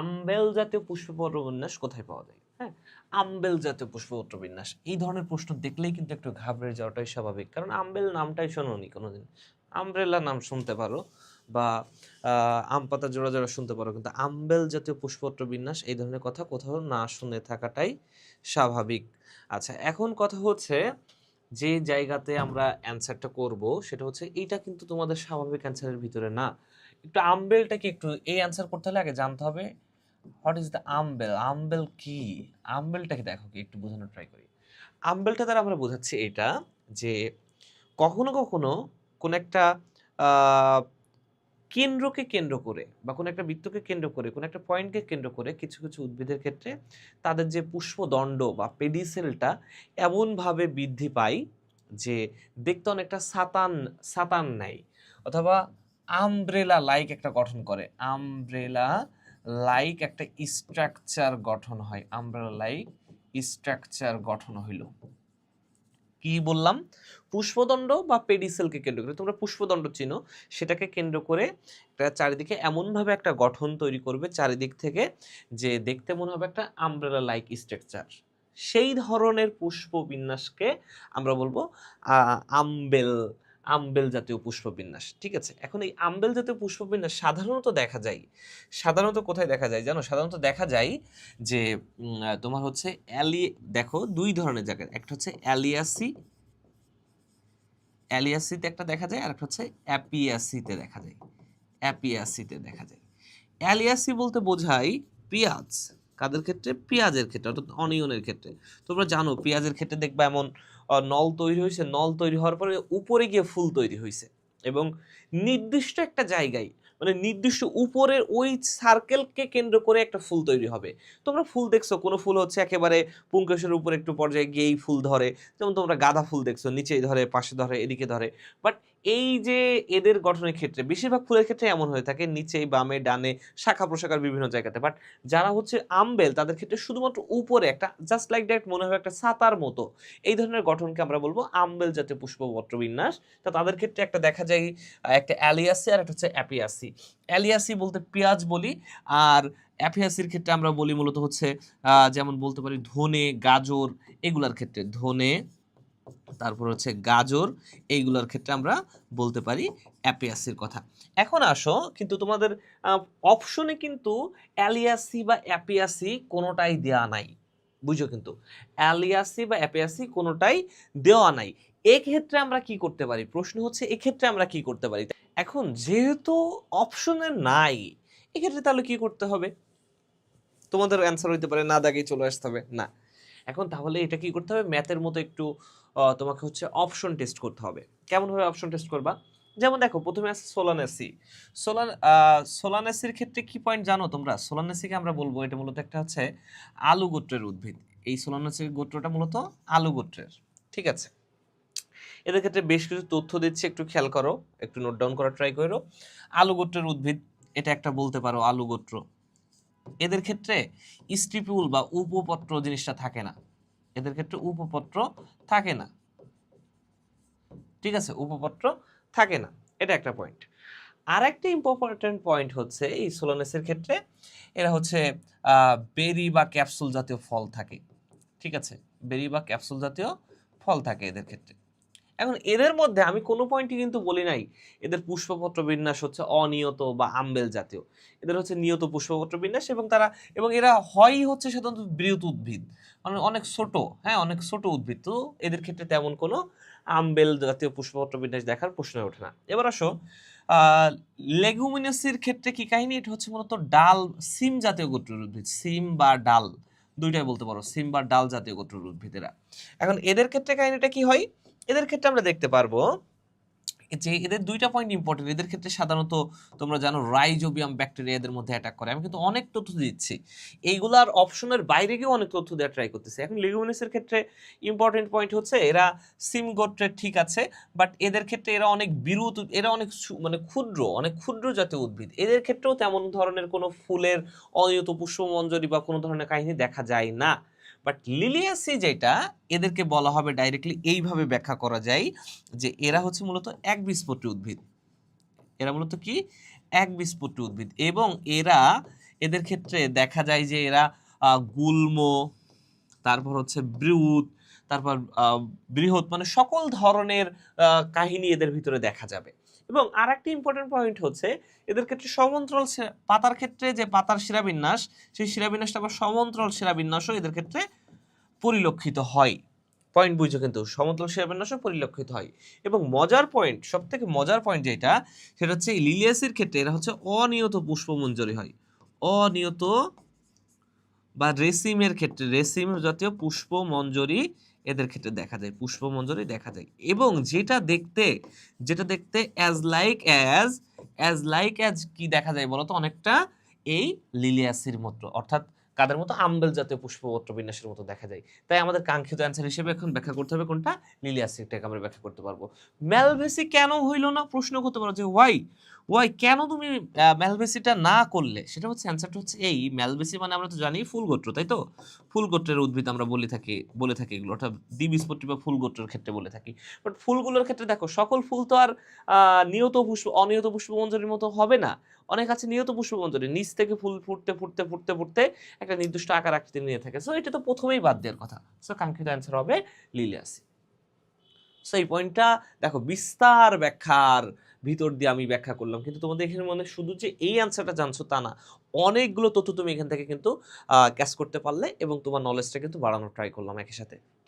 আম্বেল জাতীয় পুষ্পপত্র বিন্যাস কোথায় পাওয়া যায়? হ্যাঁ, আম্বেল জাতীয় পুষ্পপত্র বিন্যাস এই ধরনের প্রশ্ন দেখলেই কিন্তু একটু ঘাবড়ে যাওয়াটাই স্বাভাবিক, কারণ আম্বেল নামটাই শোনোনি কোনোদিন। আমব্রেলা নাম শুনতে পারো বা আম পাতা জোড়া জোড়া শুনতে পারো, কিন্তু আম্বেল জাতীয় পুষ্পপত্র বিন্যাস এই ধরনের কথা কোথাও না শুনে থাকাটাই স্বাভাবিক। আচ্ছা, এখন কথা হচ্ছে যে জায়গাতে আমরা অ্যান্সারটা করব সেটা হচ্ছে এইটা কিন্তু তোমাদের স্বাভাবিক অ্যান্সারের ভিতরে না। একটু আম্বেলটাকে একটু এই অ্যান্সার করতে হলে আগে জানতে হবে হোয়াট ইজ দ্য আম্বেল। আম্বেল কি? আম্বেলটাকে দেখো কি একটু বোঝানোর ট্রাই করি। আম্বেলটা দ্বারা আমরা বোঝাচ্ছি এটা যে কখনো কখনো কোন একটা আহ, কেন্দ্রকে কেন্দ্র করে বা কোনো একটা বৃত্তকে কেন্দ্র করে কোনো একটা পয়েন্টকে কেন্দ্র করে কিছু কিছু উদ্ভিদের ক্ষেত্রে তাদের যে পুষ্পদণ্ড বা পেডিসেলটা এমনভাবে বৃদ্ধি পায় যে দেখতে অনেকটা সাতান সাতান নেয়, অথবা আমব্রেলা লাইক একটা গঠন করে, আমব্রেলা লাইক একটা স্ট্রাকচার গঠন হয়, আমব্রেলা লাইক স্ট্রাকচার গঠন হইল। কি বললাম? পুষ্পদণ্ড বা পেডিসেলকে কেন্দ্র করে, তোমরা পুষ্পদণ্ড চিনো, সেটাকে কেন্দ্র করে একটা চারিদিকে এমনভাবে একটা গঠন তৈরি করবে চারিদিক থেকে যে দেখতে মনে হবে একটা আমব্রেলা লাইক স্ট্রাকচার। সেই ধরনের পুষ্প বিন্যাসকে আমরা বলবো আম্বেল, আম্বেল জাতীয় পুষ্পবিন্যাস। ঠিক আছে, এখন এই আম্বেল জাতীয় পুষ্পবিন্যাস সাধারণত দেখা যায়, সাধারণত কোথায় দেখা যায় জানো? সাধারণত দেখা যায় যে তোমার হচ্ছে দেখো দুই ধরনের জায়গায়, একটা হচ্ছে অ্যালিয়াসি, অ্যালিয়াসিতে একটা দেখা যায়, আর একটা হচ্ছে অ্যাপিয়াসিতে দেখা যায়, অ্যাপিয়াসিতে দেখা যায়। অ্যালিয়াসি বলতে বোঝায় পেঁয়াজ, কাদের ক্ষেত্রে? পেঁয়াজের ক্ষেত্রে, অর্থাৎ অনিয়নের ক্ষেত্রে। তোমরা জানো পেঁয়াজের ক্ষেত্রে দেখবা এমন নল তৈরি হয়েছে, নল তৈরি হওয়ার পরে উপরে গিয়ে ফুল তৈরি হয়েছে, এবং নির্দিষ্ট একটা জায়গায় মানে নির্দিষ্ট উপরের ওই সার্কেলকে কেন্দ্র করে একটা ফুল তৈরি হবে। তোমরা ফুল দেখছো, কোনো ফুল হচ্ছে একেবারে পুংকেশের উপর একটু পর্যায়ে গিয়েই ফুল ধরে, যেমন তোমরা গাঁদা ফুল দেখছো, নিচেই ধরে, পাশে ধরে, এদিকে ধরে। বাট এই যে এদের গঠনের ক্ষেত্রে বেশিরভাগ ফুলের ক্ষেত্রে এমন হয়ে থাকে, নিচেই, বামে, ডানে, শাখা প্রশাখার বিভিন্ন জায়গাতে। বাট যারা হচ্ছে আম্বেল তাদের ক্ষেত্রে শুধুমাত্র উপরে একটা জাস্ট লাইক দ্যাট মনে হয় একটা ছাতার মতো, এই ধরনের গঠনকে আমরা বলবো আম্বেল জাতীয় পুষ্পপত্র বিন্যাস। তা তাদের ক্ষেত্রে একটা দেখা যায় একটা অ্যালিয়াসি আর একটা হচ্ছে অ্যাপিয়াসি। অ্যালিয়াসি বলতে পেঁয়াজ বলি, আর অ্যাপিয়াসির ক্ষেত্রে আমরা বলি মূলত হচ্ছে যেমন বলতে পারি ধনে, গাজর, এগুলার ক্ষেত্রে ধনে, তারপর হচ্ছে গাজর, এইগুলোর ক্ষেত্রে আমরা বলতে পারি অ্যাপিয়াসির কথা। এখন আসো, কিন্তু তোমাদের অপশনে কিন্তু অ্যালিয়াসি বা অ্যাপিয়াসি কোনোটাই দেওয়া নাই, বুঝো, কিন্তু অ্যালিয়াসি বা অ্যাপিয়াসি কোনোটাই দেওয়া নাই। এক্ষেত্রে আমরা কি করতে পারি? প্রশ্ন হচ্ছে এক্ষেত্রে আমরা কি করতে পারি। এখন যেহেতু অপশনে নাই, এক্ষেত্রে তাহলে কি করতে হবে? তোমাদের অ্যান্সার হইতে পারে না দাগেই চলে আসতে হবে, না। এখন তাহলে এটা কি করতে হবে? ম্যাথের মতো একটু তোমাকে হচ্ছে অপশন টেস্ট করতে হবে। কেমনভাবে অপশন টেস্ট করবা? যেমন দেখো, প্রথমে আছে সোলানেসি। সোলানেসির ক্ষেত্রে কি পয়েন্ট জানো তোমরা? সোলানেসিকে আমরা বলবো এটা মূলত একটা হচ্ছে আলু গোত্রের উদ্ভিদ। এই সোলানেসির গোত্রটা মূলত আলু গোত্রের। ঠিক আছে, এদের ক্ষেত্রে বেশ কিছু তথ্য দিচ্ছে, একটু খেয়াল করো, একটু নোট ডাউন করার ট্রাই করো। আলু গোত্রের উদ্ভিদ, এটা একটা বলতে পারো আলু গোত্র। এদের ক্ষেত্রে স্টিপুল বা উপপত্র জিনিসটা থাকে না, এদের ক্ষেত্রে উপপত্র থাকে না। ঠিক আছে, উপপত্র থাকে না, এটা একটা পয়েন্ট। আর একটা ইম্পর্টেন্ট পয়েন্ট হচ্ছে এই সোলানেসের ক্ষেত্রে এরা হচ্ছে বেরি বা ক্যাপসুল জাতীয় ফল থাকে। ঠিক আছে, বেরি বা ক্যাপসুল জাতীয় ফল থাকে এদের ক্ষেত্রে। এখন এদের মধ্যে আমি কোনো পয়েন্টই কিন্তু বলি নাই এদের পুষ্পপত্র বিন্যাস হচ্ছে অনিয়ত বা আম্বেল জাতীয়। এদের হচ্ছে নিয়ত পুষ্পপত্র বিন্যাস, এবং এরা হয় হচ্ছে সাধারণত বৃহৎ উদ্ভিদ, মানে অনেক ছোট, হ্যাঁ অনেক ছোট উদ্ভিদ। তো এদের ক্ষেত্রে তেমন কোনো আম্বেল জাতীয় পুষ্পপত্র বিন্যাস দেখার প্রশ্ন ওঠে না। এবার আসো লেগুমিনাসির ক্ষেত্রে কি কাহিনী? এটা হচ্ছে মূলত ডাল, সিম জাতীয় গোত্রের উদ্ভিদ, সিম বা ডাল দুইটাই বলতে পারো, সিম বা ডাল জাতীয় গোত্রের উদ্ভিদেরা। এখন এদের ক্ষেত্রে কাহিনীটা কি হয়? এদের ক্ষেত্রে আমরা দেখতে পারবো যে এদের দুইটা পয়েন্ট ইম্পর্টেন্ট। এদের ক্ষেত্রে সাধারণত তোমরা জানো রাইজোবিয়াম ব্যাকটেরিয়া এদের মধ্যে অ্যাটাক করে। আমি কিন্তু অনেক তথ্য দিচ্ছি, এইগুলার অপশনের বাইরে গিয়েও অনেক তথ্য দেওয়ার ট্রাই করতেছি। এখন লিগুমিনাসের ক্ষেত্রে ইম্পর্টেন্ট পয়েন্ট হচ্ছে এরা সিম গোত্রের, ঠিক আছে, বাট এদের ক্ষেত্রে এরা অনেক বিরূপ, এরা অনেক মানে ক্ষুদ্র, অনেক ক্ষুদ্র জাতীয় উদ্ভিদ। এদের ক্ষেত্রেও তেমন ধরনের কোনো ফুলের অনিয়ত পুষ্পমঞ্জরি বা কোনো ধরনের কাহিনী দেখা যায় না। বাট লিলিয়াসি যেটা, এদেরকে বলা হবে ডাইরেক্টলি এইভাবে ব্যাখ্যা করা যায় যে এরা হচ্ছে মূলত একবীজপত্রী উদ্ভিদ। এরা মূলত কি? একবীজপত্রী উদ্ভিদ, এবং এরা এদের ক্ষেত্রে দেখা যায় যে এরা গুল্ম, তারপর হচ্ছে বৃহৎ, তারপর বৃহৎ, মানে সকল ধরনের কাহিনী এদের ভিতরে দেখা যাবে। এবং আর একটা ইম্পর্টেন্ট পয়েন্ট হচ্ছে এদের ক্ষেত্রে সমান্তরাল পাতার ক্ষেত্রে যে পাতার শিরাবিন্যাস, সেই শিরাবিন্যাসটা আবার সমান্তরাল শিরাবিন্যাসও এদের ক্ষেত্রে পরিলক্ষিত হয়। পয়েন্ট বুঝছো, কিন্তু সমান্তরাল শিরাবিন্যাসও পরিলক্ষিত হয়। এবং মজার পয়েন্ট, সব থেকে মজার পয়েন্ট যেটা, সেটা হচ্ছে লিলিয়াসির ক্ষেত্রে এরা হচ্ছে অনিয়ত পুষ্পমঞ্জরি হয়। অনিয়ত বা রেসিমের ক্ষেত্রে, রেসিম জাতীয় পুষ্পমঞ্জরি এদের ক্ষেত্রে দেখা যায়, পুষ্পমঞ্জরি দেখা যায়। এবং যেটা দেখতে অ্যাজ কি দেখা যায় বলতো, অনেকটা এই লিলিয়াসির মতো, অর্থাৎ কাদের মতো, আম্বেল জাতীয় পুষ্পপত্র বিন্যাসের মতো দেখা যায়। তাই আমাদের কাঙ্ক্ষিত অ্যান্সার হিসেবে এখন ব্যাখ্যা করতে হবে কোনটা, লিলিয়াসিটাকে আমরা ব্যাখ্যা করতে পারবো। ম্যালভেসি কেন হইলো না, প্রশ্ন করতে পারো যে ওয়াই কেন তুমি ম্যালভেসিটা না করলে, সেটা হচ্ছে অ্যান্সারটা হচ্ছে এই, ম্যালভেসি মানে আমরা তো জানি ফুলগোত্র, তাই তো, ফুলগোত্রের উদ্ভিদ আমরা বলে থাকি এগুলো, অর্থাৎ দ্বিবীজপত্রী বা ফুলগোত্রের ক্ষেত্রে বলে থাকি। বাট ফুলগুলোর ক্ষেত্রে দেখো, সকল ফুল তো আর অনিয়ত পুষ্পমঞ্জরির মতো হবে না। অনেক আছে নিয়ত পুষ্পমঞ্জরি, নিচ থেকে ফুল ফুটতে ফুটতে ফুটতে ফুটতে একটা নির্দিষ্ট আকার আকৃতি নিয়ে থাকে। সো এটা তো প্রথমেই বাদ দেওয়ার কথা। সো কাঙ্ক্ষিত অ্যান্সার হবে লিলিয়াসি। সো এই পয়েন্টটা দেখো, বিস্তার ব্যাখ্যার ভিতর দিয়ে আমি ব্যাখ্যা করলাম, কিন্তু তোমাদের এখানে মনে শুধু যে এই অ্যান্সারটা জানছো তা না, অনেকগুলো তথ্য তুমি এখান থেকে কিন্তু ক্যাচ করতে পারলে এবং তোমার নলেজটা কিন্তু বাড়ানোর ট্রাই করলাম একই সাথে।